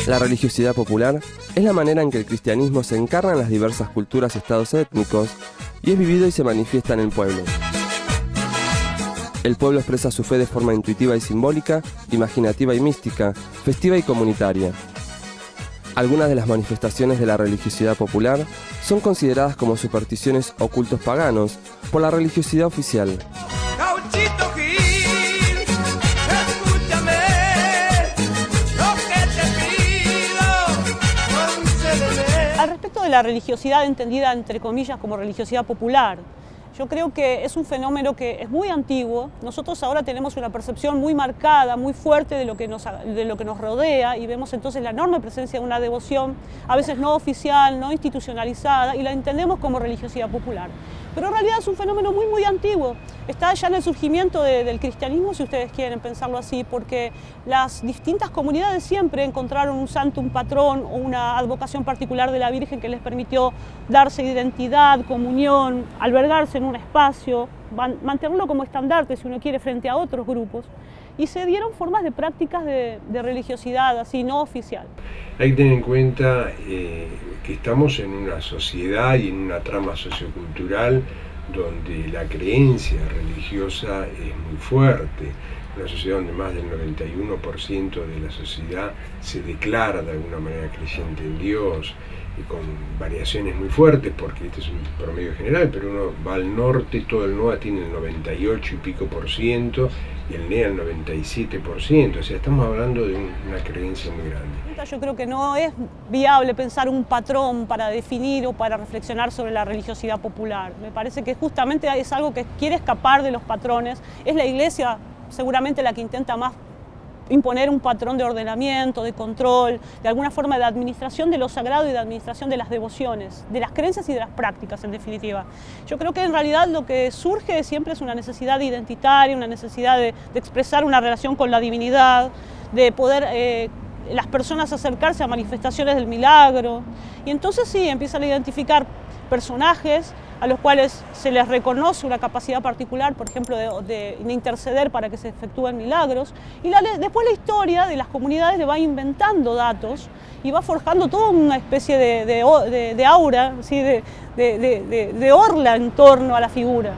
La religiosidad popular es la manera en que el cristianismo se encarna en las diversas culturas y estados étnicos y es vivido y se manifiesta en el pueblo. El pueblo expresa su fe de forma intuitiva y simbólica, imaginativa y mística, festiva y comunitaria. Algunas de las manifestaciones de la religiosidad popular son consideradas como supersticiones o cultos paganos por la religiosidad oficial. Al respecto de la religiosidad entendida entre comillas como religiosidad popular, yo creo que es un fenómeno que es muy antiguo. Nosotros ahora tenemos una percepción muy marcada, muy fuerte de lo que nos rodea y vemos entonces la enorme presencia de una devoción, a veces no oficial, no institucionalizada, y la entendemos como religiosidad popular. Pero en realidad es un fenómeno muy antiguo. Está ya en el surgimiento del cristianismo, si ustedes quieren pensarlo así, porque las distintas comunidades siempre encontraron un santo, un patrón o una advocación particular de la Virgen que les permitió darse identidad, comunión, albergarse en un espacio, mantenerlo como estandarte, si uno quiere, frente a otros grupos. Y se dieron formas de prácticas de religiosidad, así, no oficial. Hay que tener en cuenta que estamos en una sociedad y en una trama sociocultural donde la creencia religiosa es muy fuerte. Una sociedad donde más del 91% de la sociedad se declara de alguna manera creyente en Dios, y con variaciones muy fuertes, porque este es un promedio general, pero uno va al norte, todo el NOA tiene el 98 y pico por ciento, y el NEA el 97%, o sea, estamos hablando de una creencia muy grande. Yo creo que no es viable pensar un patrón para definir o para reflexionar sobre la religiosidad popular. Me parece que justamente es algo que quiere escapar de los patrones. Es la Iglesia seguramente la que intenta más imponer un patrón de ordenamiento, de control, de alguna forma de administración de lo sagrado y de administración de las devociones, de las creencias y de las prácticas, en definitiva. Yo creo que en realidad lo que surge siempre es una necesidad identitaria, una necesidad de expresar una relación con la divinidad, de poder las personas acercarse a manifestaciones del milagro. Y entonces sí, empiezan a identificar personajes a los cuales se les reconoce una capacidad particular, por ejemplo, de interceder para que se efectúen milagros. Y después la historia de las comunidades le va inventando datos y va forjando toda una especie de aura, ¿sí? de orla en torno a la figura.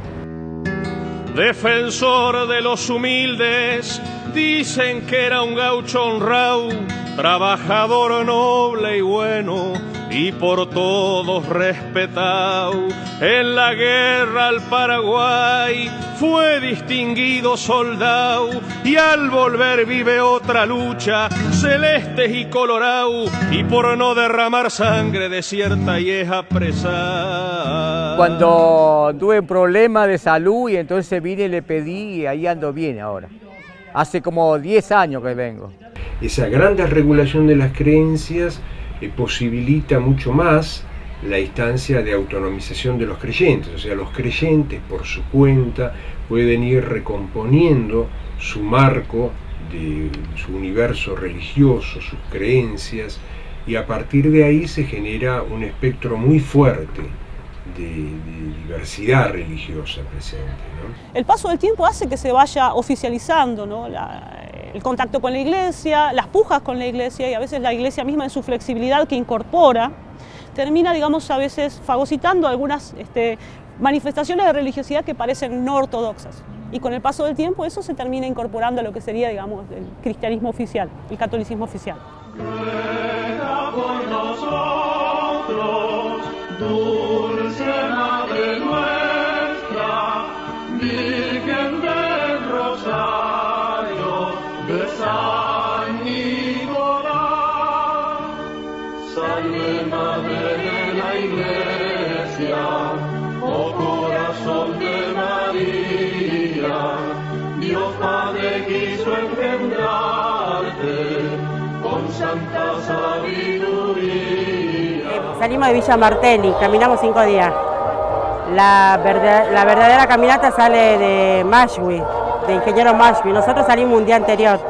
Defensor de los humildes, dicen que era un gaucho honrado, trabajador noble y bueno, y por todos respetado. En la guerra al Paraguay fue distinguido soldado, y al volver vive otra lucha, celeste y colorado, y por no derramar sangre desierta y es apresado. Cuando tuve problemas de salud y entonces vine y le pedí, y ahí ando bien ahora. Hace como 10 años que vengo. Esa gran desregulación de las creencias posibilita mucho más la instancia de autonomización de los creyentes, o sea, los creyentes por su cuenta pueden ir recomponiendo su marco, de su universo religioso, sus creencias, y a partir de ahí se genera un espectro muy fuerte de diversidad religiosa presente, ¿no? El paso del tiempo hace que se vaya oficializando, ¿no? El contacto con la Iglesia, las pujas con la Iglesia, y a veces la Iglesia misma en su flexibilidad que incorpora, termina, digamos, a veces fagocitando algunas manifestaciones de religiosidad que parecen no ortodoxas. Y con el paso del tiempo eso se termina incorporando a lo que sería, digamos, el cristianismo oficial, el catolicismo oficial. Ruega por nosotros, dulce Madre nuestra, Virgen del Rosario, de San Nicolás. Salve Madre de la Iglesia, oh corazón de María, Dios Padre quiso engendrarte con santa sabiduría. Salimos de Villa Martelli, caminamos 5 días. La verdadera caminata sale de Mashwi, de Ingeniero Mashwi. Nosotros salimos un día anterior,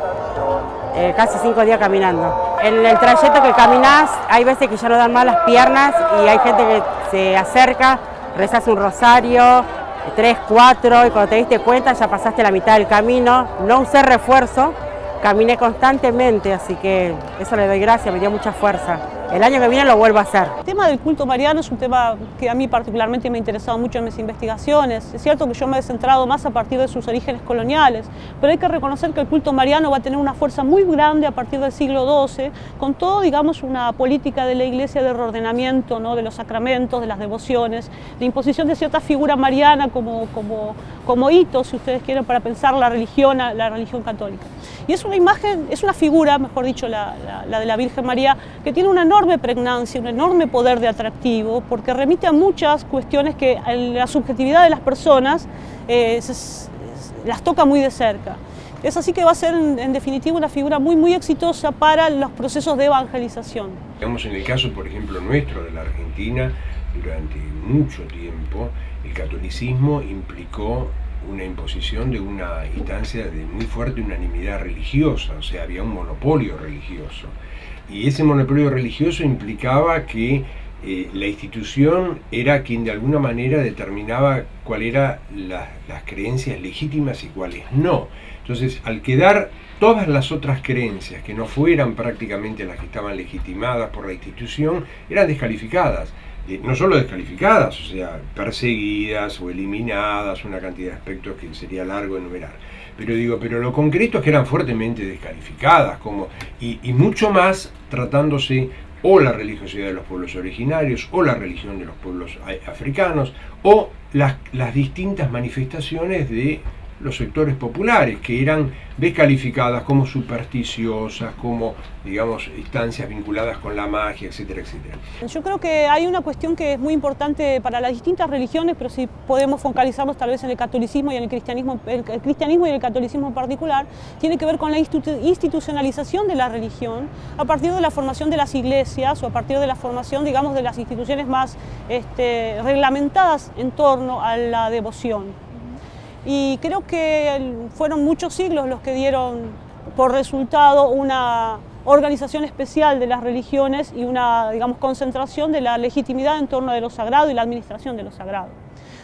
casi 5 días caminando. En el trayecto que caminás, hay veces que ya no dan más las piernas y hay gente que se acerca, rezas un rosario, 3, 4, y cuando te diste cuenta ya pasaste la mitad del camino. No usé refuerzo Caminé constantemente, así que eso le doy gracias, me dio mucha fuerza. El año que viene lo vuelvo a hacer. El tema del culto mariano es un tema que a mí particularmente me ha interesado mucho en mis investigaciones. Es cierto que yo me he centrado más a partir de sus orígenes coloniales, pero hay que reconocer que el culto mariano va a tener una fuerza muy grande a partir del siglo XII, con todo, digamos, una política de la Iglesia de reordenamiento, ¿no?, de los sacramentos, de las devociones, de imposición de cierta figura mariana como hito, si ustedes quieren, para pensar la religión católica. Y es una imagen, es una figura, mejor dicho, la de la Virgen María, que tiene una enorme pregnancia, un enorme poder de atractivo, porque remite a muchas cuestiones que la subjetividad de las personas las toca muy de cerca. Es así que va a ser, en definitiva, una figura muy exitosa para los procesos de evangelización. Digamos, en el caso, por ejemplo, nuestro, de la Argentina, durante mucho tiempo, el catolicismo implicó una imposición de una instancia de muy fuerte unanimidad religiosa, o sea, había un monopolio religioso. Y ese monopolio religioso implicaba que la institución era quien de alguna manera determinaba cuáles eran las creencias legítimas y cuáles no. Entonces, al quedar todas las otras creencias que no fueran prácticamente las que estaban legitimadas por la institución, eran descalificadas. No solo descalificadas, o sea, perseguidas o eliminadas, una cantidad de aspectos que sería largo enumerar. Pero lo concreto es que eran fuertemente descalificadas, y mucho más tratándose o la religiosidad de los pueblos originarios, o la religión de los pueblos africanos, o las distintas manifestaciones de los sectores populares, que eran descalificadas como supersticiosas, como, digamos, instancias vinculadas con la magia, etcétera, etcétera. Yo creo que hay una cuestión que es muy importante para las distintas religiones, pero si podemos focalizarnos tal vez en el catolicismo y en el cristianismo y el catolicismo en particular, tiene que ver con la institucionalización de la religión a partir de la formación de las iglesias o a partir de la formación, digamos, de las instituciones más reglamentadas en torno a la devoción. Y creo que fueron muchos siglos los que dieron por resultado una organización especial de las religiones y una, digamos, concentración de la legitimidad en torno de lo sagrado y la administración de lo sagrado,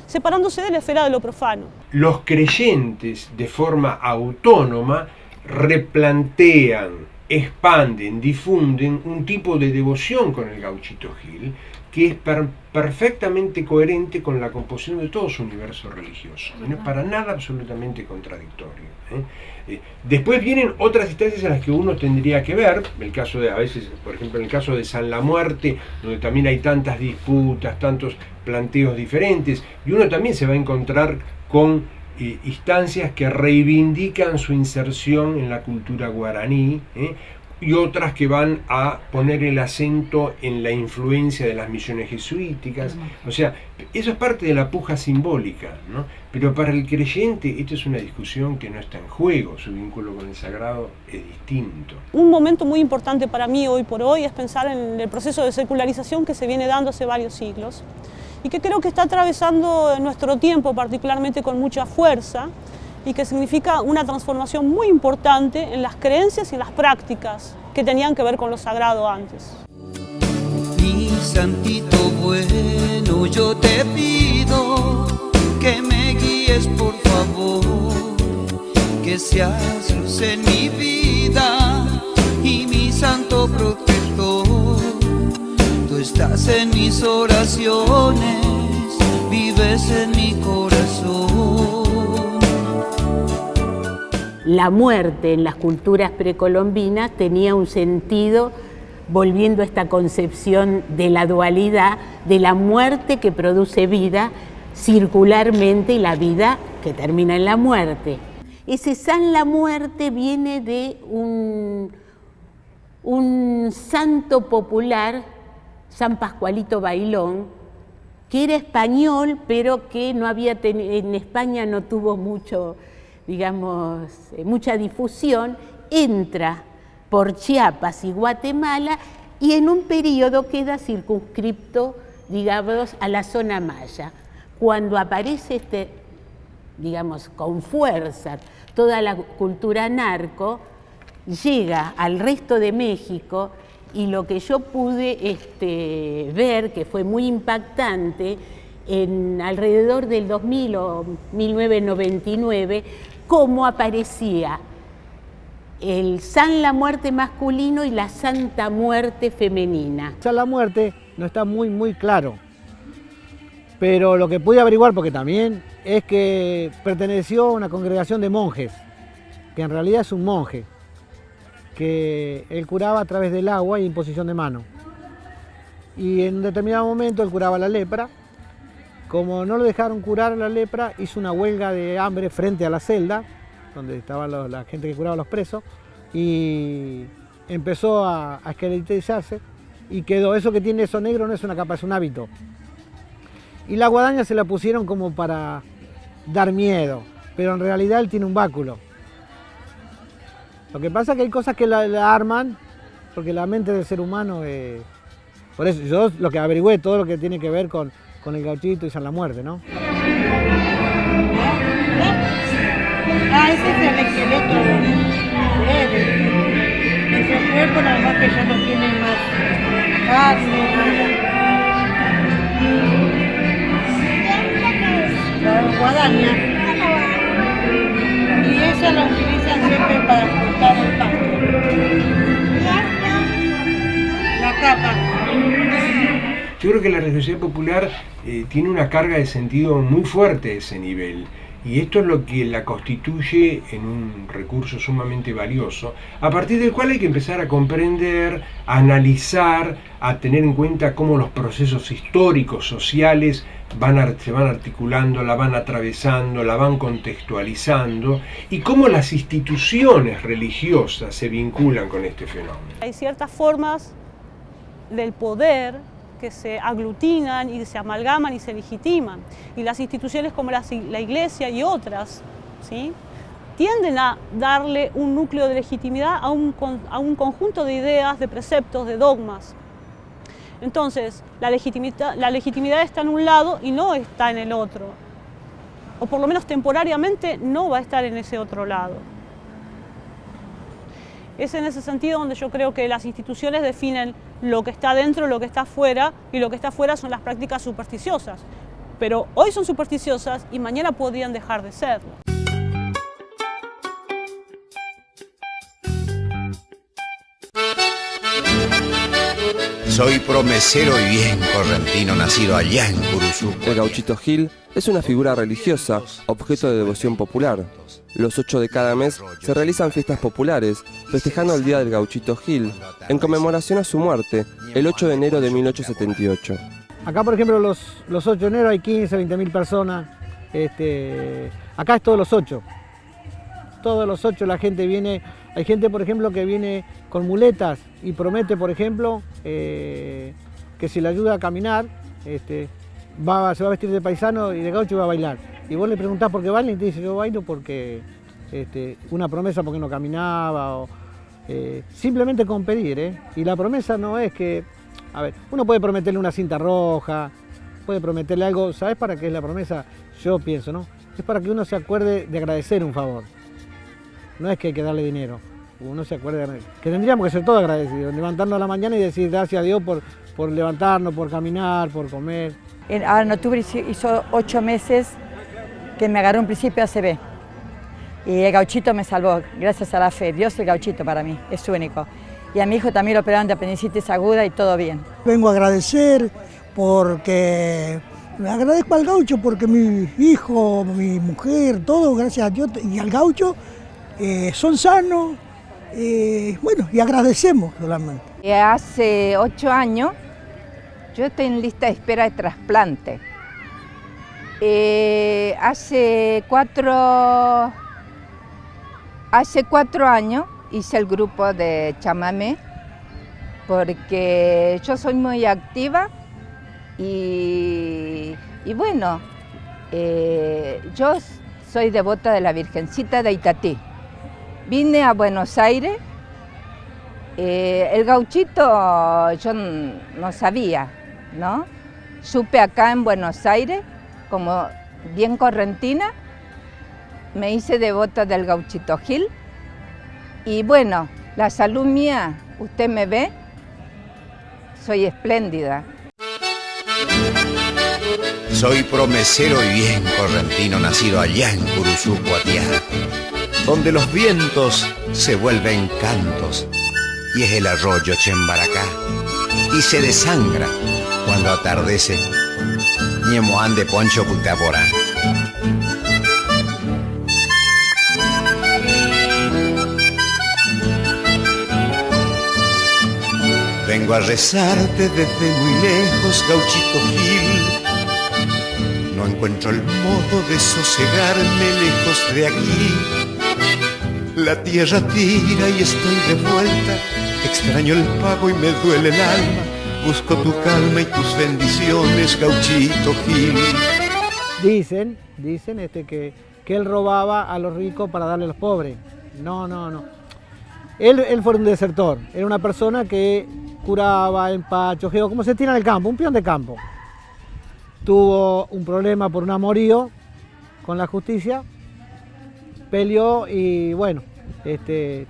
separándose de la esfera de lo profano. Los creyentes, de forma autónoma, replantean, expanden, difunden un tipo de devoción con el Gauchito Gil que es perfectamente coherente con la composición de todo su universo religioso. No es para nada absolutamente contradictorio. Después vienen otras instancias en las que uno tendría que ver, el caso de, a veces, por ejemplo, en el caso de San La Muerte, donde también hay tantas disputas, tantos planteos diferentes, y uno también se va a encontrar con instancias que reivindican su inserción en la cultura guaraní, y otras que van a poner el acento en la influencia de las misiones jesuíticas. O sea, eso es parte de la puja simbólica, ¿no? Pero para el creyente esto es una discusión que no está en juego, su vínculo con el sagrado es distinto. Un momento muy importante para mí hoy por hoy es pensar en el proceso de secularización que se viene dando hace varios siglos y que creo que está atravesando nuestro tiempo particularmente con mucha fuerza, y que significa una transformación muy importante en las creencias y en las prácticas que tenían que ver con lo sagrado antes. Mi santito bueno, yo te pido que me guíes por favor, que seas luz en mi vida y mi santo protector. Tú estás en mis oraciones, vives en mi corazón. La muerte en las culturas precolombinas tenía un sentido, volviendo a esta concepción de la dualidad, de la muerte que produce vida circularmente y la vida que termina en la muerte. Ese San La Muerte viene de un santo popular, San Pascualito Bailón, que era español, pero que no había en España no tuvo mucha difusión, entra por Chiapas y Guatemala y en un periodo queda circunscripto, digamos, a la zona maya. Cuando aparece con fuerza toda la cultura narco, llega al resto de México y lo que yo pude ver, que fue muy impactante, alrededor del 2000 o 1999, cómo aparecía el San la Muerte masculino y la Santa Muerte femenina. San la Muerte no está muy claro, pero lo que pude averiguar, porque también, es que perteneció a una congregación de monjes, que en realidad es un monje, que él curaba a través del agua y imposición de mano. Y en un determinado momento él curaba la lepra. Como no lo dejaron curar la lepra, hizo una huelga de hambre frente a la celda, donde estaba la gente que curaba a los presos, y empezó a esqueletizarse, y quedó, eso que tiene eso negro no es una capa, es un hábito. Y la guadaña se la pusieron como para dar miedo, pero en realidad él tiene un báculo. Lo que pasa es que hay cosas que la arman, porque la mente del ser humano es... Por eso yo lo que averigüé, todo lo que tiene que ver con el Gauchito y San la Muerte, ¿no? Ah, ese es el esqueleto de él. Es el cuerpo, nada más que ya no tiene más carne, nada. La guadaña. Y esa la utilizan siempre para cortar el pasto. La capa. Yo creo que la religiosidad popular tiene una carga de sentido muy fuerte a ese nivel. Y esto es lo que la constituye en un recurso sumamente valioso, a partir del cual hay que empezar a comprender, a analizar, a tener en cuenta cómo los procesos históricos, sociales, se van articulando, la van atravesando, la van contextualizando, y cómo las instituciones religiosas se vinculan con este fenómeno. Hay ciertas formas del poder que se aglutinan y se amalgaman y se legitiman. Y las instituciones como la Iglesia y otras, ¿sí?, tienden a darle un núcleo de legitimidad a un conjunto de ideas, de preceptos, de dogmas. Entonces, la legitimidad está en un lado y no está en el otro. O por lo menos temporariamente no va a estar en ese otro lado. Es en ese sentido donde yo creo que las instituciones definen lo que está dentro, lo que está afuera, y lo que está afuera son las prácticas supersticiosas. Pero hoy son supersticiosas y mañana podrían dejar de serlo. Soy promesero y bien correntino, nacido allá en Curuzú. El Gauchito Gil es una figura religiosa, objeto de devoción popular. Los 8 de cada mes se realizan fiestas populares, festejando el Día del Gauchito Gil, en conmemoración a su muerte, el 8 de enero de 1878. Acá, por ejemplo, los 8 de enero hay 15, 20.000 personas. Acá es todos los 8. Todos los 8 la gente viene. Hay gente, por ejemplo, que viene con muletas y promete, por ejemplo, que si le ayuda a caminar, se va a vestir de paisano y de gaucho y va a bailar. Y vos le preguntás por qué baila y te dice, yo bailo porque una promesa porque no caminaba, o simplemente con pedir, Y la promesa no es que, a ver, uno puede prometerle una cinta roja, puede prometerle algo, ¿sabes para qué es la promesa? Yo pienso, ¿no? Es para que uno se acuerde de agradecer un favor. No es que hay que darle dinero, uno se acuerda que tendríamos que ser todos agradecidos, levantarnos a la mañana y decir gracias a Dios por levantarnos, por caminar, por comer. Ahora en octubre hizo 8 meses que me agarró un principio ACV y el gauchito me salvó, gracias a la fe. Dios es el gauchito para mí, es único. Y a mi hijo también lo operaron de apendicitis aguda y todo bien. Vengo a agradecer porque... Me agradezco al gaucho porque mi hijo, mi mujer, todo, gracias a Dios y al gaucho, son sanos, bueno, y agradecemos solamente. Hace 8 años yo estoy en lista de espera de trasplante. Hace 4 años hice el grupo de chamamé porque yo soy muy activa y bueno, yo soy devota de la Virgencita de Itatí. Vine a Buenos Aires, el gauchito yo no sabía, ¿no? Supe acá en Buenos Aires, como bien correntina, me hice devota del Gauchito Gil y bueno, la salud mía, usted me ve, soy espléndida. Soy promesero y bien correntino, nacido allá en Curuzú, Guatiá. donde los vientos se vuelven cantos, y es el arroyo Chembaracá, y se desangra cuando atardece, Ñemoán de Poncho Putaporá. Vengo a rezarte desde muy lejos, gauchito Gil. No encuentro el modo de sosegarme lejos de aquí. La tierra tira y estoy de vuelta. Extraño el pago y me duele el alma. Busco tu calma y tus bendiciones, gauchito Gil. Dicen que él robaba a los ricos para darle a los pobres. No. Él fue un desertor. Era una persona que curaba, empacho, geo, como se tira en el campo, un peón de campo. Tuvo un problema por un amorío con la justicia, peleó y bueno,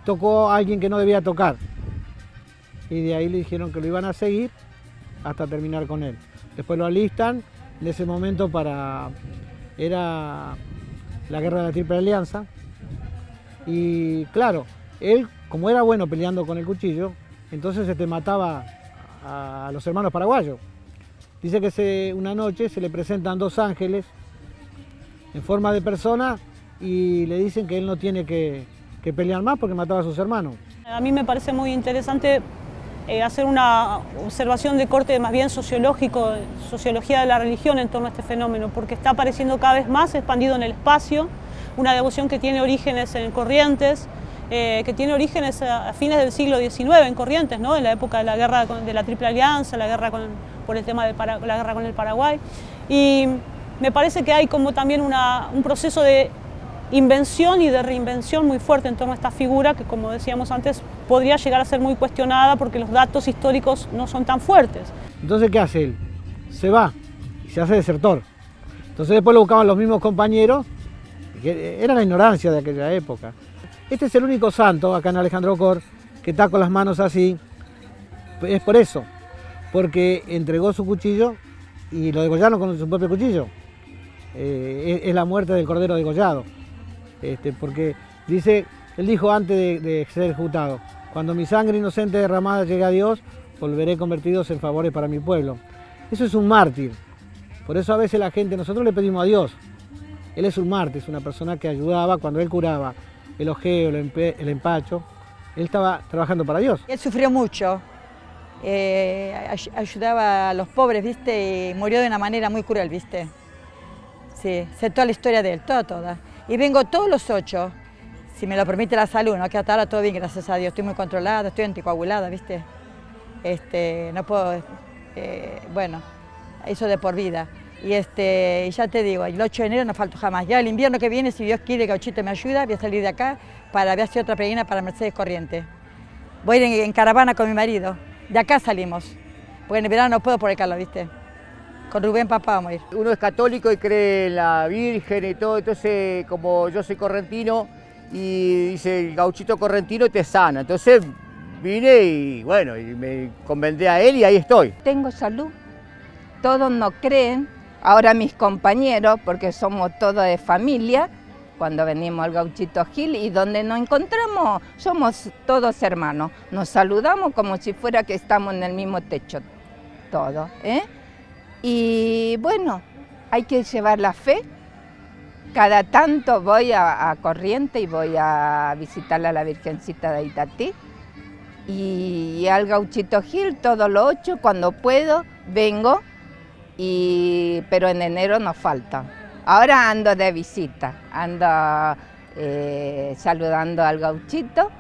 tocó a alguien que no debía tocar. Y de ahí le dijeron que lo iban a seguir hasta terminar con él. Después lo alistan, en ese momento era la guerra de la Triple Alianza. Y claro, él, como era bueno peleando con el cuchillo, entonces mataba a los hermanos paraguayos. Dice que una noche se le presentan dos ángeles en forma de persona y le dicen que él no tiene que pelear más porque mataba a sus hermanos. A mí me parece muy interesante hacer una observación de corte más bien sociológico, sociología de la religión en torno a este fenómeno, porque está apareciendo cada vez más expandido en el espacio, una devoción que tiene orígenes en Corrientes, que tiene orígenes a fines del siglo XIX en Corrientes, ¿no? En la época de la guerra de la Triple Alianza, la guerra por el tema de la guerra con el Paraguay. Y me parece que hay como también un proceso de invención y de reinvención muy fuerte en torno a esta figura que, como decíamos antes, podría llegar a ser muy cuestionada porque los datos históricos no son tan fuertes. Entonces, ¿qué hace él? Se va y se hace desertor. Entonces después lo buscaban los mismos compañeros, que era la ignorancia de aquella época. Este es el único santo acá en Alejandro Cor que está con las manos así. Es por eso, porque entregó su cuchillo y lo degollaron con su propio cuchillo. Es la muerte del cordero degollado. Porque él dijo antes de ser ejecutado: cuando mi sangre inocente derramada llegue a Dios, volveré convertidos en favores para mi pueblo. Eso es un mártir. Por eso a veces nosotros le pedimos a Dios. Él es un mártir, es una persona que ayudaba cuando él curaba el ojeo, el empacho. Él estaba trabajando para Dios. Él sufrió mucho, ayudaba a los pobres, ¿viste? Y murió de una manera muy cruel, ¿viste? Sí, sé toda la historia de él, toda. Y vengo todos los 8, si me lo permite la salud, ¿no? Que hasta ahora todo bien, gracias a Dios. Estoy muy controlada, estoy anticoagulada, ¿viste? No puedo, bueno, eso de por vida. Y ya te digo, el 8 de enero no falto jamás. Ya el invierno que viene, si Dios quiere, Gauchito me ayuda, voy a salir de acá voy a hacer otra peregrina para Mercedes Corrientes. Voy a ir en caravana con mi marido. De acá salimos, porque en el verano no puedo por el calor, ¿viste? Con Rubén papá vamos a ir. Uno es católico y cree en la Virgen y todo, entonces como yo soy correntino y dice el gauchito correntino te sana. Entonces vine y bueno, y me convendé a él y ahí estoy. Tengo salud, todos no creen. Ahora mis compañeros, porque somos todos de familia, cuando venimos al Gauchito Gil y donde nos encontramos somos todos hermanos. Nos saludamos como si fuera que estamos en el mismo techo, todos. Y bueno, hay que llevar la fe. Cada tanto voy a Corrientes y voy a visitarle a la Virgencita de Itatí. Y al Gauchito Gil todos los 8, cuando puedo, vengo. Pero en enero nos falta. Ahora ando de visita, ando saludando al gauchito,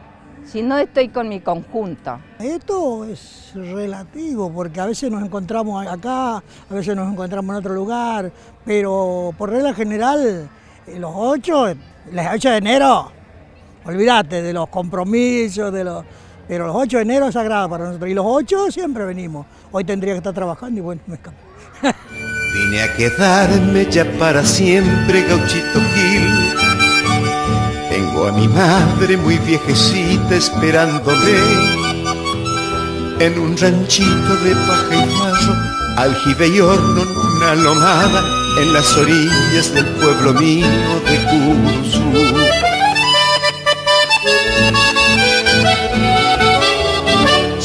si no estoy con mi conjunto. Esto es relativo porque a veces nos encontramos acá, a veces nos encontramos en otro lugar, pero por regla general, los 8 de enero, olvídate de los compromisos, pero los 8 de enero es sagrado para nosotros y los 8 siempre venimos. Hoy tendría que estar trabajando y bueno, me escapé. Vine a quedarme ya para siempre, Gauchito Gil. Tengo a mi madre muy viejecita esperándome en un ranchito de paja y barro, aljibe y horno en una lomada, en las orillas del pueblo mío de Curuzú.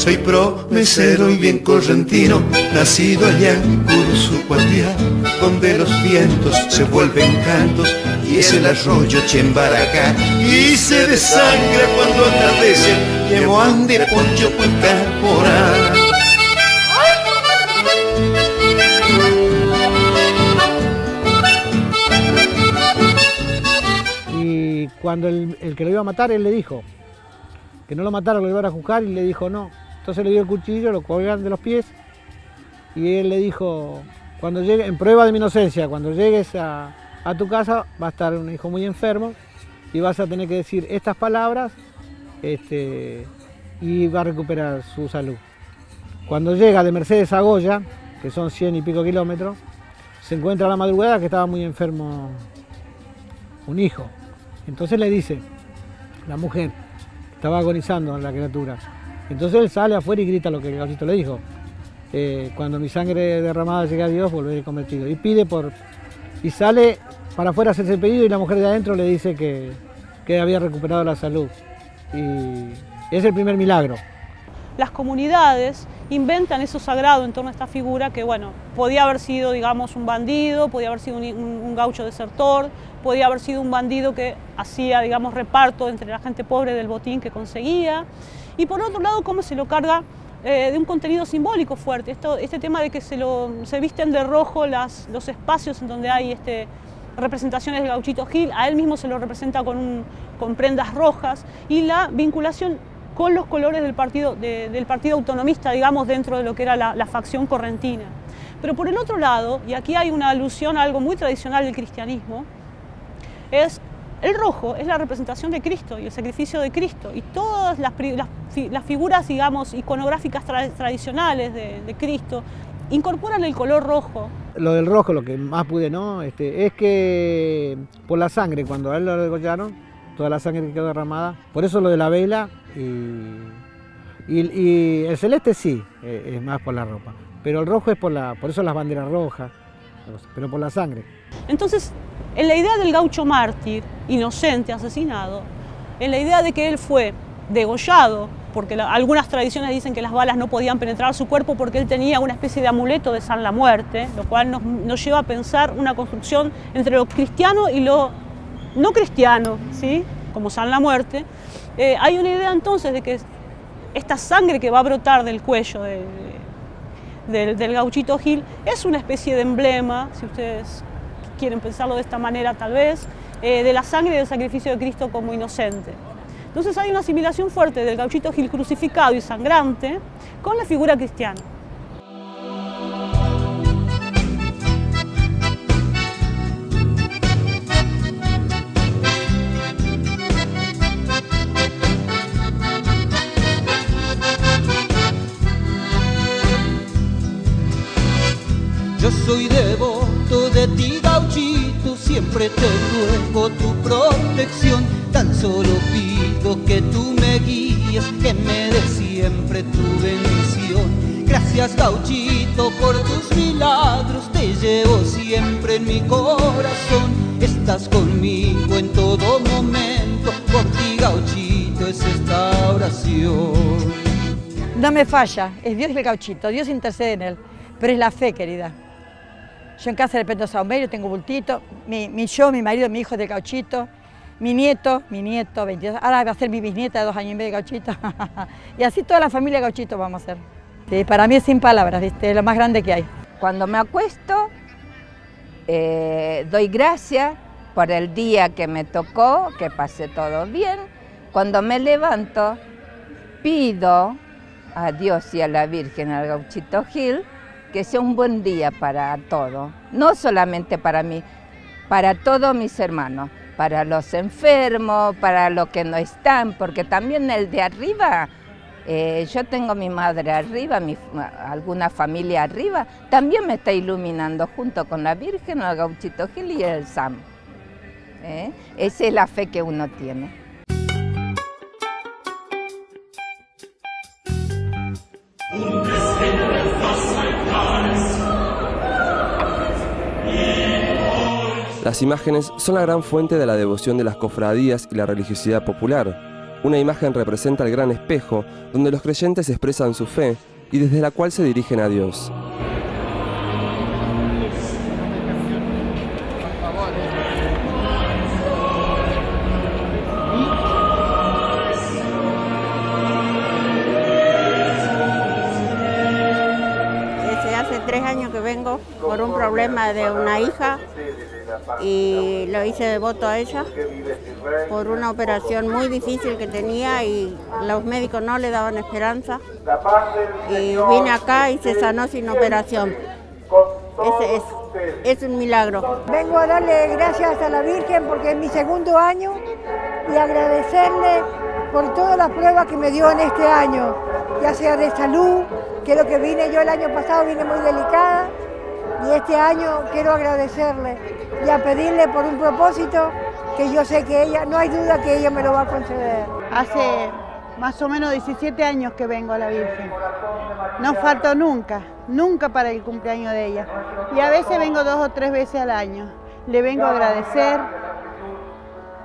Soy promesero y bien correntino, nacido allá en Cursucuatiá, donde los vientos se vuelven cantos y es el arroyo Chembaracá. Y se desangra cuando atardece, llevo ande poncho por caporal. Y cuando el que lo iba a matar, él le dijo que no lo matara, lo iban a juzgar, y le dijo no. Entonces le dio el cuchillo, lo colgaron de los pies, y él le dijo, cuando llegue, en prueba de mi inocencia, cuando llegues a tu casa va a estar un hijo muy enfermo y vas a tener que decir estas palabras y va a recuperar su salud. Cuando llega de Mercedes a Goya, que son 100 y pico kilómetros, se encuentra a la madrugada que estaba muy enfermo un hijo. Entonces le dice, la mujer, estaba agonizando la criatura. Entonces él sale afuera y grita lo que el Gauchito le dijo. Cuando mi sangre derramada llegue a Dios, volveré convertido. Y pide y sale para afuera a hacerse el pedido, y la mujer de adentro le dice que había recuperado la salud. Y es el primer milagro. Las comunidades inventan eso sagrado en torno a esta figura que, bueno, podía haber sido, digamos, un bandido, podía haber sido un gaucho desertor, podía haber sido un bandido que hacía, digamos, reparto entre la gente pobre del botín que conseguía. Y por otro lado, cómo se lo carga de un contenido simbólico fuerte. Este tema de que se visten de rojo los espacios en donde hay representaciones de Gauchito Gil, a él mismo se lo representa con prendas rojas, y la vinculación con los colores del partido autonomista, digamos, dentro de lo que era la facción correntina. Pero por el otro lado, y aquí hay una alusión a algo muy tradicional del cristianismo, el rojo es la representación de Cristo y el sacrificio de Cristo, y todas las figuras, digamos, iconográficas tradicionales de Cristo incorporan el color rojo. Lo del rojo, lo que más pude, ¿no? Es que por la sangre, cuando a él lo degollaron, toda la sangre que quedó derramada, por eso lo de la vela, y el celeste sí, es más por la ropa, pero el rojo es por eso las banderas rojas, pero por la sangre. Entonces, en la idea del gaucho mártir, inocente, asesinado, en la idea de que él fue degollado, porque algunas tradiciones dicen que las balas no podían penetrar su cuerpo porque él tenía una especie de amuleto de San la Muerte, lo cual nos lleva a pensar una construcción entre lo cristiano y lo no cristiano, ¿sí? Como San la Muerte. Hay una idea entonces de que esta sangre que va a brotar del cuello del Gauchito Gil es una especie de emblema, si ustedes quieren pensarlo de esta manera tal vez, de la sangre y del sacrificio de Cristo como inocente. Entonces hay una asimilación fuerte del Gauchito Gil crucificado y sangrante con la figura cristiana. Yo soy devoto de ti, Gauchito, siempre te ruego tu protección. Tan solo pido que tú me guíes, que me des siempre tu bendición. Gracias, Gauchito, por tus milagros, te llevo siempre en mi corazón. Estás conmigo en todo momento, por ti, Gauchito, es esta oración. No me falla, es Dios el Gauchito, Dios intercede en él, pero es la fe, querida. Yo en casa le prendo saumerio, tengo bultito, mi marido, mi hijo es de Gauchito, mi nieto, 22, ahora va a ser mi bisnieta de 2 años y medio de Gauchito, y así toda la familia de Gauchito vamos a ser. Sí, para mí es sin palabras, ¿viste? Es lo más grande que hay. Cuando me acuesto, doy gracias por el día que me tocó, que pasé todo bien. Cuando me levanto, pido a Dios y a la Virgen, al Gauchito Gil, que sea un buen día para todos, no solamente para mí, para todos mis hermanos, para los enfermos, para los que no están, porque también el de arriba, yo tengo mi madre arriba, alguna familia arriba, también me está iluminando junto con la Virgen, el Gauchito Gil y el Sam. Esa es la fe que uno tiene. Las imágenes son la gran fuente de la devoción de las cofradías y la religiosidad popular. Una imagen representa el gran espejo, donde los creyentes expresan su fe y desde la cual se dirigen a Dios. Hace 3 años que vengo por un problema de una hija y lo hice devoto a ella por una operación muy difícil que tenía y los médicos no le daban esperanza y vine acá y se sanó sin operación. Es un milagro. Vengo a darle gracias a la Virgen porque es mi segundo año y agradecerle por todas las pruebas que me dio en este año, ya sea de salud, que es lo que vine yo el año pasado, vine muy delicada, y este año quiero agradecerle y a pedirle por un propósito que yo sé que ella, no hay duda que ella me lo va a conceder. Hace más o menos 17 años que vengo a la Virgen. No falto nunca para el cumpleaños de ella. Y a veces vengo 2 o 3 veces al año. Le vengo a agradecer,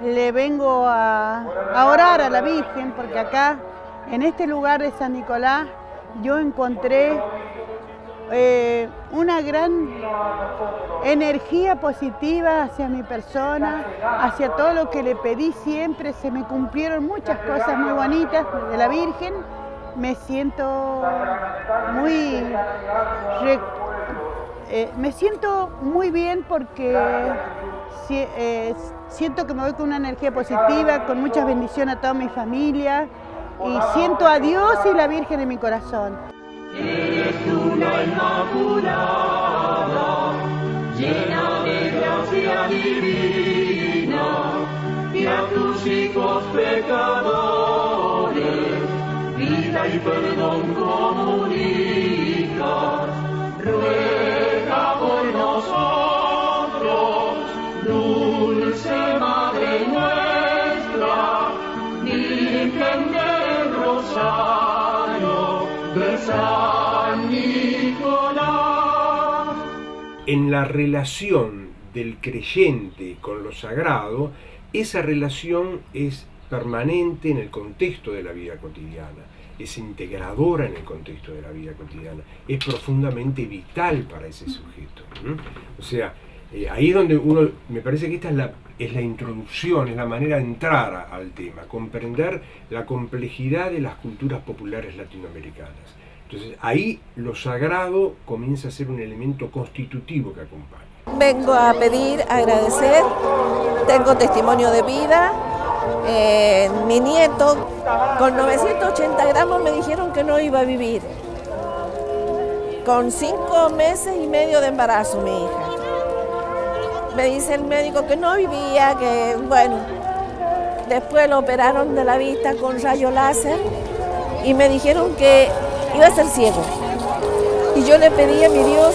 le vengo a orar a la Virgen, porque acá, en este lugar de San Nicolás, yo encontré una gran energía positiva hacia mi persona, hacia todo lo que le pedí siempre. Se me cumplieron muchas cosas muy bonitas de la Virgen. Me siento muy bien porque siento que me voy con una energía positiva, con muchas bendiciones a toda mi familia y siento a Dios y la Virgen en mi corazón. Eres tú la Inmaculada, llena de gracia divina, y a tus hijos pecadores, vida y perdón comunicas. Ruega por nosotros, dulce Madre nuestra, Virgen del Rosario de San Nicolás. En la relación del creyente con lo sagrado, esa relación es permanente en el contexto de la vida cotidiana, es integradora en el contexto de la vida cotidiana, es profundamente vital para ese sujeto. O sea, ahí es donde uno, me parece que esta es la introducción, es la manera de entrar al tema, comprender la complejidad de las culturas populares latinoamericanas. Entonces ahí lo sagrado comienza a ser un elemento constitutivo que acompaña. Vengo a pedir, a agradecer, tengo testimonio de vida. Mi nieto con 980 gramos me dijeron que no iba a vivir. Con 5 meses y medio de embarazo mi hija. Me dice el médico que no vivía, que bueno. Después lo operaron de la vista con rayo láser y me dijeron que iba a ser ciego. Y yo le pedí a mi Dios,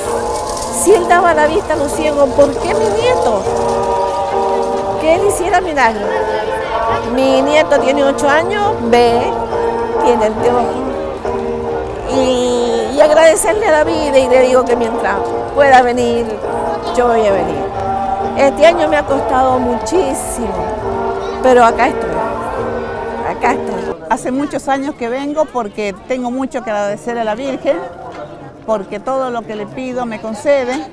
si Él daba la vista a los ciegos, ¿por qué mi nieto? Que Él hiciera milagro. Mi nieto tiene 8 años, ve, tiene el anteojo. Y agradecerle a la vida y le digo que mientras pueda venir, yo voy a venir. Este año me ha costado muchísimo, pero acá estoy. Hace muchos años que vengo porque tengo mucho que agradecer a la Virgen, porque todo lo que le pido me concede.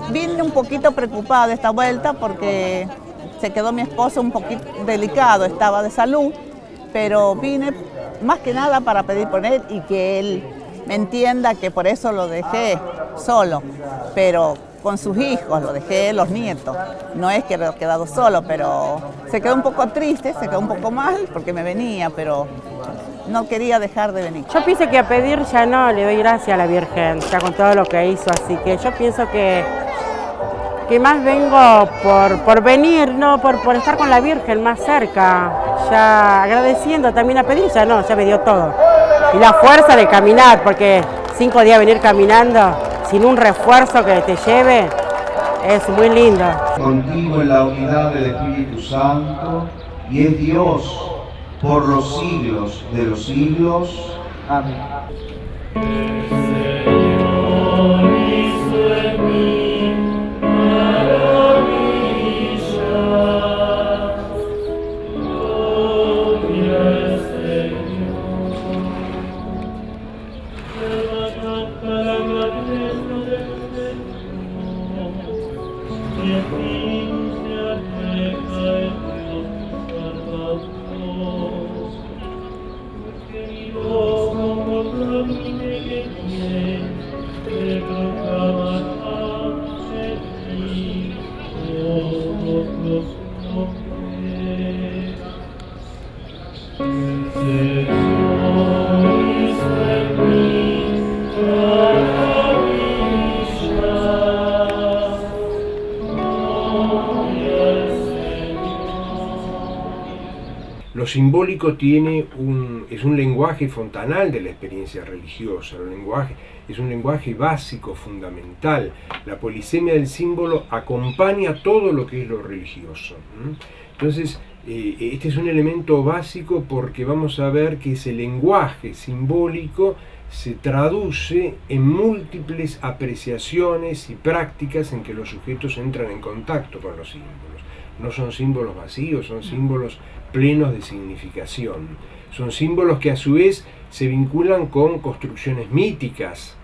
Vine un poquito preocupada esta vuelta porque se quedó mi esposo un poquito delicado, estaba de salud, pero vine más que nada para pedir por él y que él me entienda que por eso lo dejé solo, pero con sus hijos, lo dejé, los nietos. No es que lo he quedado solo, pero se quedó un poco triste, se quedó un poco mal porque me venía, pero no quería dejar de venir. Yo pienso que a pedir ya no, le doy gracias a la Virgen, ya con todo lo que hizo, así que yo pienso que más vengo por venir, no por estar con la Virgen más cerca, ya agradeciendo también a pedir, ya no, ya me dio todo. Y la fuerza de caminar, porque 5 días venir caminando sin un refuerzo que te lleve, es muy lindo. Contigo en la unidad del Espíritu Santo, y es Dios por los siglos de los siglos. Amén. Gloria Lo simbólico es un lenguaje fontanal de la experiencia religiosa, es un lenguaje básico, fundamental. La polisemia del símbolo acompaña todo lo que es lo religioso. Entonces, este es un elemento básico porque vamos a ver que ese lenguaje simbólico se traduce en múltiples apreciaciones y prácticas en que los sujetos entran en contacto con los símbolos. No son símbolos vacíos, son símbolos plenos de significación. Son símbolos que a su vez se vinculan con construcciones míticas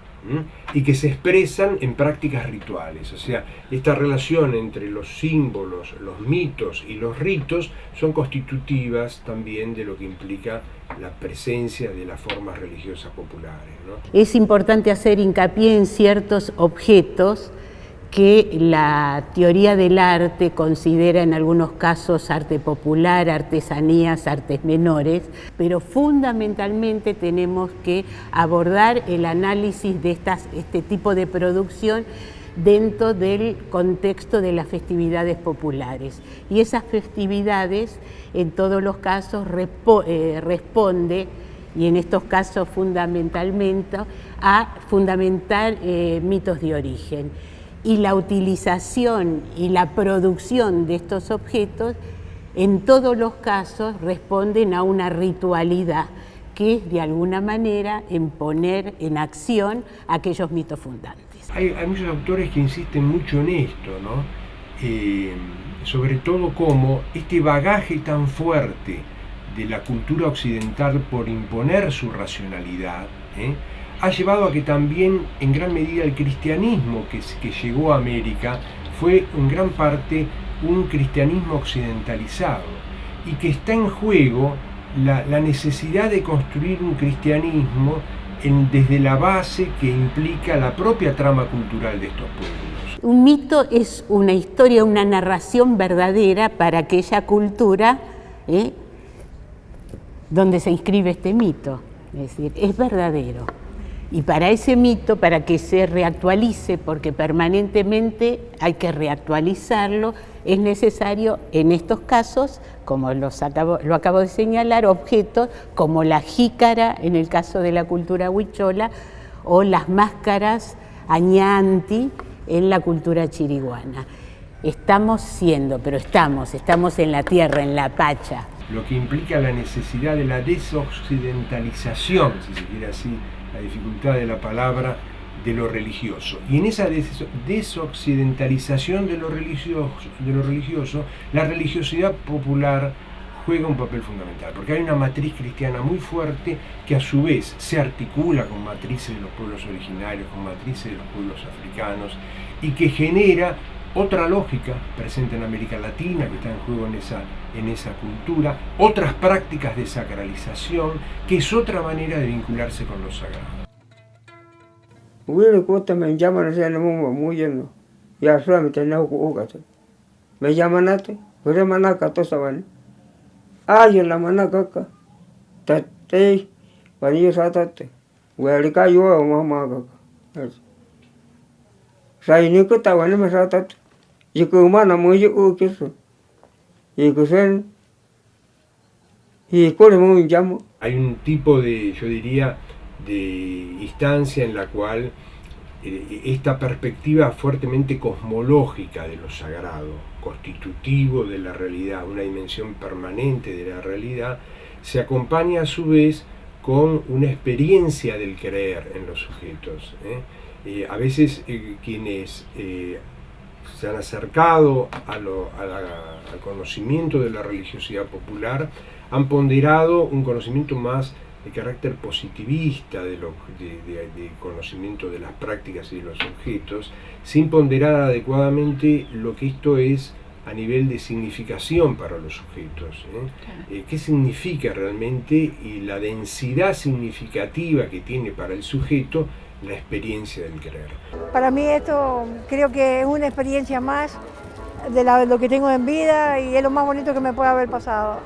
y que se expresan en prácticas rituales. O sea, esta relación entre los símbolos, los mitos y los ritos son constitutivas también de lo que implica la presencia de las formas religiosas populares, ¿no? Es importante hacer hincapié en ciertos objetos que la teoría del arte considera en algunos casos arte popular, artesanías, artes menores, pero fundamentalmente tenemos que abordar el análisis de este tipo de producción dentro del contexto de las festividades populares. Y esas festividades, en todos los casos, responde, y en estos casos fundamentalmente, a fundamentar mitos de origen. Y la utilización y la producción de estos objetos, en todos los casos, responden a una ritualidad, que es de alguna manera en poner en acción aquellos mitos fundantes. Hay muchos autores que insisten mucho en esto, ¿no? Sobre todo cómo este bagaje tan fuerte de la cultura occidental por imponer su racionalidad, ha llevado a que también en gran medida el cristianismo que llegó a América fue en gran parte un cristianismo occidentalizado, y que está en juego la necesidad de construir un cristianismo desde la base que implica la propia trama cultural de estos pueblos. Un mito es una historia, una narración verdadera para aquella cultura donde se inscribe este mito, es decir, es verdadero. Y para ese mito, para que se reactualice, porque permanentemente hay que reactualizarlo, es necesario, en estos casos, como lo acabo de señalar, objetos como la jícara, en el caso de la cultura huichola, o las máscaras añanti, en la cultura chiriguana. Estamos en la tierra, en la pacha. Lo que implica la necesidad de la desoccidentalización, si se quiere así, la dificultad de la palabra, de lo religioso. Y en esa desoccidentalización de lo religioso, la religiosidad popular juega un papel fundamental, porque hay una matriz cristiana muy fuerte que a su vez se articula con matrices de los pueblos originarios, con matrices de los pueblos africanos, y que genera otra lógica presente en América Latina, que está en juego en esa cultura, otras prácticas de sacralización, que es otra manera de vincularse con lo sagrado. Me llaman a ser muy lleno, y a su me tenía me llaman a ti, pero manaca toda van. Ay, la manaca acá, tate, vanillo satate, huelica yo, mamá acá. Sai ni que estaba en el satate. Y que humana muy yo que eso. Y que sean. Y con muy llamo. Hay un tipo de, yo diría, de instancia en la cual esta perspectiva fuertemente cosmológica de lo sagrado, constitutivo de la realidad, una dimensión permanente de la realidad, se acompaña a su vez con una experiencia del creer en los sujetos. A veces quienes se han acercado al conocimiento de la religiosidad popular han ponderado un conocimiento más de carácter positivista de conocimiento de las prácticas y de los objetos, sin ponderar adecuadamente lo que esto es a nivel de significación para los sujetos. ¿Qué significa realmente y la densidad significativa que tiene para el sujeto la experiencia del querer? Para mí esto creo que es una experiencia más de lo que tengo en vida y es lo más bonito que me puede haber pasado.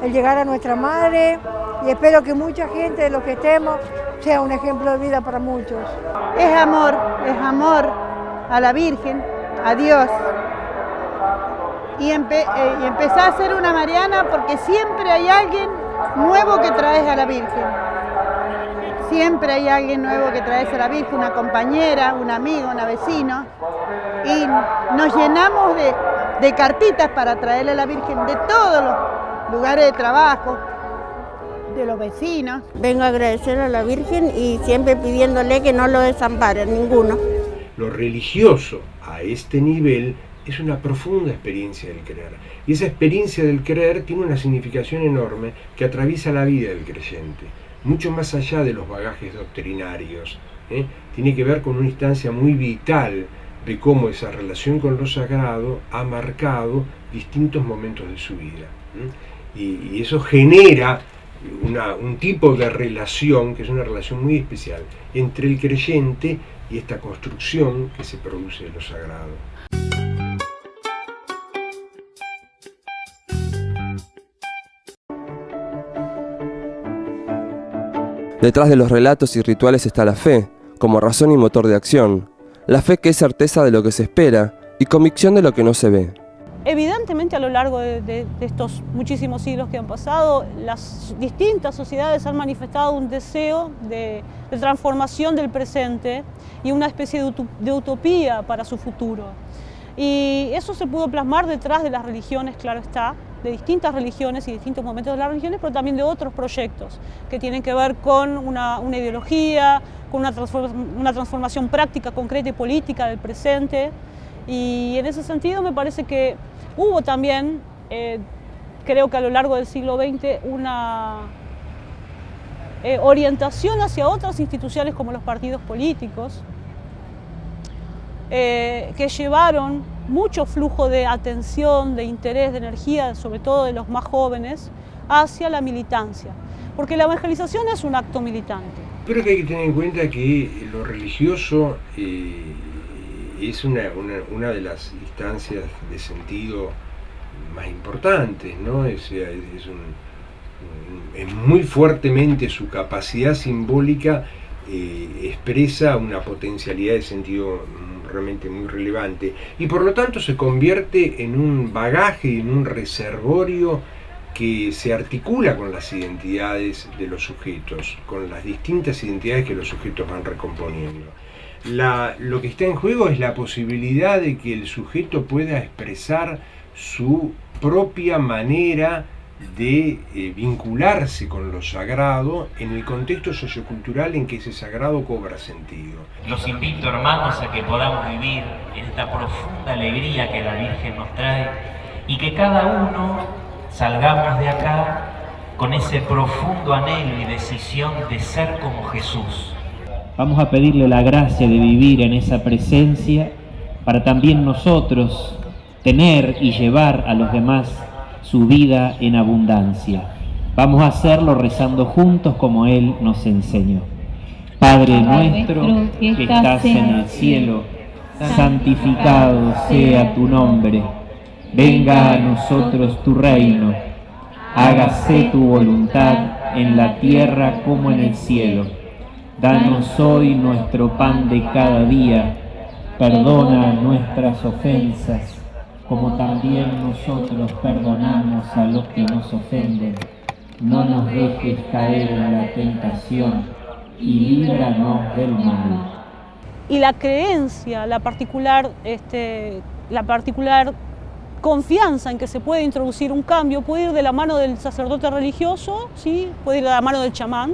El llegar a nuestra madre y espero que mucha gente de los que estemos sea un ejemplo de vida para muchos. Es amor a la Virgen, a Dios. Y empezar a ser una mariana porque siempre hay alguien nuevo que traes a la Virgen. Siempre hay alguien nuevo que traes a la Virgen, una compañera, un amigo, una vecino. Y nos llenamos de cartitas para traerle a la Virgen de todos los lugares de trabajo, de los vecinos. Vengo a agradecer a la Virgen y siempre pidiéndole que no lo desampare ninguno. Lo religioso a este nivel es una profunda experiencia del creer. Y esa experiencia del creer tiene una significación enorme que atraviesa la vida del creyente, mucho más allá de los bagajes doctrinarios. Tiene que ver con una instancia muy vital de cómo esa relación con lo sagrado ha marcado distintos momentos de su vida. Y eso genera un tipo de relación, que es una relación muy especial, entre el creyente y esta construcción que se produce de lo sagrado. Detrás de los relatos y rituales está la fe, como razón y motor de acción. La fe que es certeza de lo que se espera y convicción de lo que no se ve. Evidentemente, a lo largo de estos muchísimos siglos que han pasado, las distintas sociedades han manifestado un deseo de transformación del presente y una especie de utopía para su futuro. Y eso se pudo plasmar detrás de las religiones, claro está, de distintas religiones y distintos momentos de las religiones, pero también de otros proyectos que tienen que ver con una ideología, con una transformación práctica, concreta y política del presente. Y en ese sentido me parece que hubo también, creo que a lo largo del siglo XX, una orientación hacia otras instituciones como los partidos políticos, que llevaron mucho flujo de atención, de interés, de energía, sobre todo de los más jóvenes, hacia la militancia. Porque la evangelización es un acto militante. Creo que hay que tener en cuenta que lo religioso es una de las instancias de sentido más importantes, ¿no? Es muy fuertemente su capacidad simbólica expresa una potencialidad de sentido realmente muy relevante y por lo tanto se convierte en un bagaje y en un reservorio que se articula con las identidades de los sujetos, con las distintas identidades que los sujetos van recomponiendo. Lo que está en juego es la posibilidad de que el sujeto pueda expresar su propia manera de vincularse con lo sagrado en el contexto sociocultural en que ese sagrado cobra sentido. Los invito, hermanos, a que podamos vivir en esta profunda alegría que la Virgen nos trae y que cada uno salgamos de acá con ese profundo anhelo y decisión de ser como Jesús. Vamos a pedirle la gracia de vivir en esa presencia para también nosotros tener y llevar a los demás su vida en abundancia. Vamos a hacerlo rezando juntos como Él nos enseñó. Padre nuestro que estás en el cielo, santificado sea tu nombre. Venga a nosotros tu reino. Hágase tu voluntad en la tierra como en el cielo. Danos hoy nuestro pan de cada día. Perdona nuestras ofensas, como también nosotros perdonamos a los que nos ofenden. No nos dejes caer en la tentación y líbranos del mal. Y la creencia, la particular confianza en que se puede introducir un cambio puede ir de la mano del sacerdote religioso, ¿sí? Puede ir de la mano del chamán,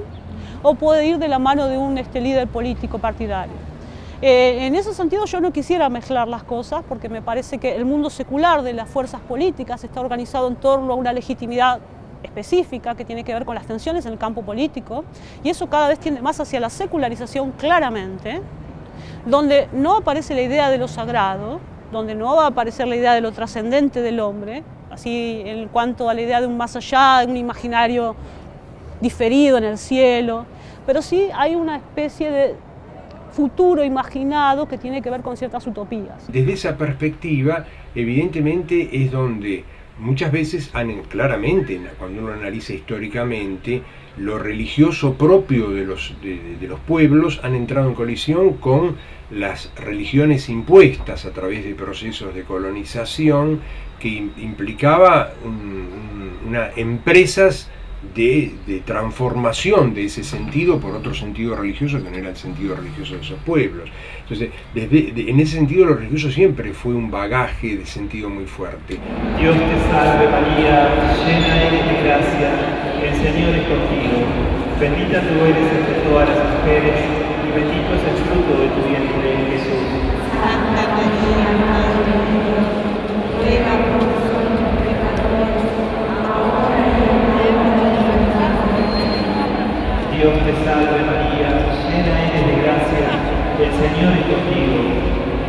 o puede ir de la mano de un líder político partidario. En ese sentido yo no quisiera mezclar las cosas porque me parece que el mundo secular de las fuerzas políticas está organizado en torno a una legitimidad específica que tiene que ver con las tensiones en el campo político y eso cada vez tiende más hacia la secularización claramente, donde no aparece la idea de lo sagrado, donde no va a aparecer la idea de lo trascendente del hombre, así en cuanto a la idea de un más allá, de un imaginario diferido en el cielo, pero sí hay una especie de futuro imaginado que tiene que ver con ciertas utopías. Desde esa perspectiva, evidentemente es donde muchas veces, claramente, cuando uno analiza históricamente, lo religioso propio de los pueblos han entrado en colisión con las religiones impuestas a través de procesos de colonización que implicaba empresas de transformación de ese sentido por otro sentido religioso que no era el sentido religioso de esos pueblos. Entonces, en ese sentido lo religioso siempre fue un bagaje de sentido muy fuerte. Dios te salve María, llena eres de gracia, el Señor es contigo, bendita tú eres entre todas las mujeres y bendito es el fruto de tu vientre, Jesús. Santa María, Madre de Dios, ruega por nosotros pecadores, ahora y en la hora de nuestra muerte. Dios te salve María, llena eres de gracia, el Señor es contigo,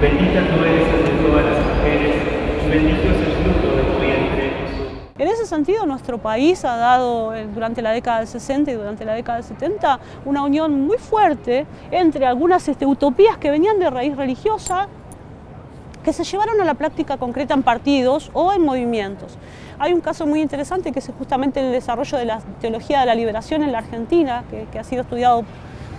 bendita tú eres entre todas las mujeres y bendito es el fruto de tu vientre, Jesús. En ese sentido, nuestro país ha dado durante la década del 60 y durante la década del 70 una unión muy fuerte entre algunas utopías que venían de raíz religiosa que se llevaron a la práctica concreta en partidos o en movimientos. Hay un caso muy interesante que es justamente el desarrollo de la teología de la liberación en la Argentina, que ha sido estudiado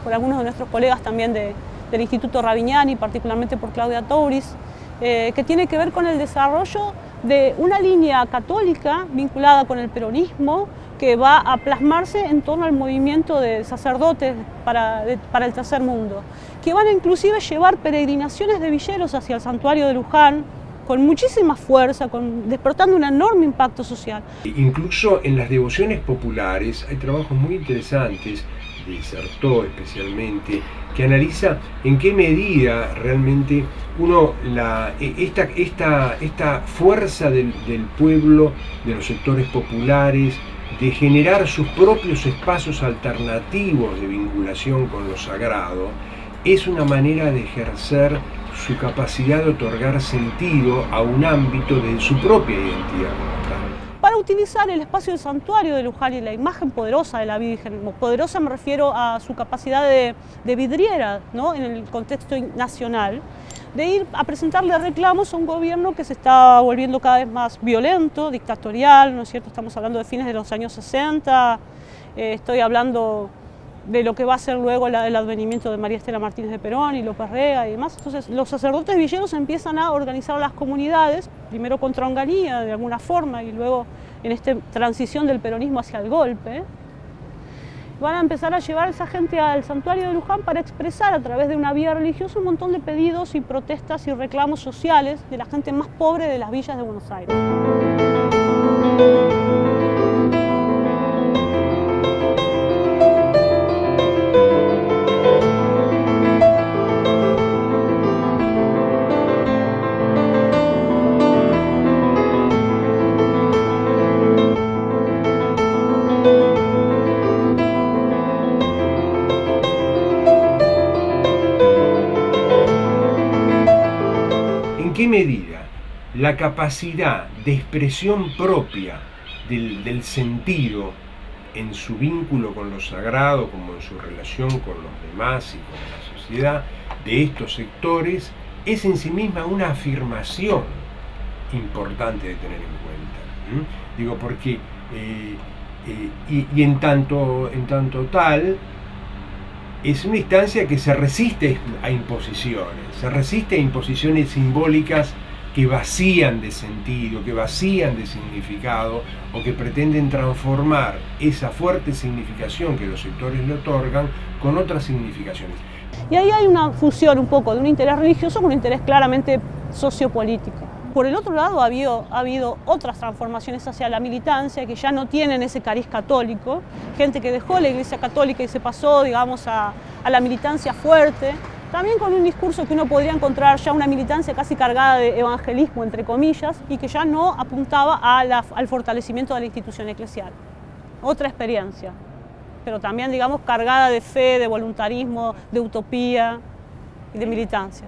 por algunos de nuestros colegas también del Instituto Ravignani, particularmente por Claudia Tauris, que tiene que ver con el desarrollo de una línea católica vinculada con el peronismo que va a plasmarse en torno al movimiento de sacerdotes para el tercer mundo, que van a inclusive llevar peregrinaciones de villeros hacia el santuario de Luján con muchísima fuerza, despertando un enorme impacto social. Incluso en las devociones populares hay trabajos muy interesantes, de Certeau especialmente, que analiza en qué medida realmente esta fuerza del pueblo, de los sectores populares, de generar sus propios espacios alternativos de vinculación con lo sagrado, es una manera de ejercer su capacidad de otorgar sentido a un ámbito de su propia identidad. Para utilizar el espacio del santuario de Luján y la imagen poderosa de la Virgen, poderosa me refiero a su capacidad de vidriera, ¿no?, en el contexto nacional, de ir a presentarle reclamos a un gobierno que se está volviendo cada vez más violento, dictatorial, ¿no es cierto? Estamos hablando de fines de los años 60, estoy hablando de lo que va a ser luego el advenimiento de María Estela Martínez de Perón y López Rega y demás. Entonces los sacerdotes villeros empiezan a organizar las comunidades, primero contra Onganía de alguna forma y luego en esta transición del peronismo hacia el golpe. Van a empezar a llevar a esa gente al santuario de Luján para expresar a través de una vía religiosa un montón de pedidos y protestas y reclamos sociales de la gente más pobre de las villas de Buenos Aires. ¿En qué medida la capacidad de expresión propia del sentido en su vínculo con lo sagrado, como en su relación con los demás y con la sociedad de estos sectores, es en sí misma una afirmación importante de tener en cuenta? Digo, porque en tanto tal, es una instancia que se resiste a imposiciones simbólicas que vacían de sentido, que vacían de significado o que pretenden transformar esa fuerte significación que los sectores le otorgan con otras significaciones. Y ahí hay una fusión un poco de un interés religioso con un interés claramente sociopolítico. Por el otro lado ha habido otras transformaciones hacia la militancia que ya no tienen ese cariz católico, gente que dejó la Iglesia Católica y se pasó, digamos, a la militancia fuerte, también con un discurso que uno podría encontrar ya una militancia casi cargada de evangelismo, entre comillas, y que ya no apuntaba al fortalecimiento de la institución eclesial. Otra experiencia, pero también, digamos, cargada de fe, de voluntarismo, de utopía y de militancia.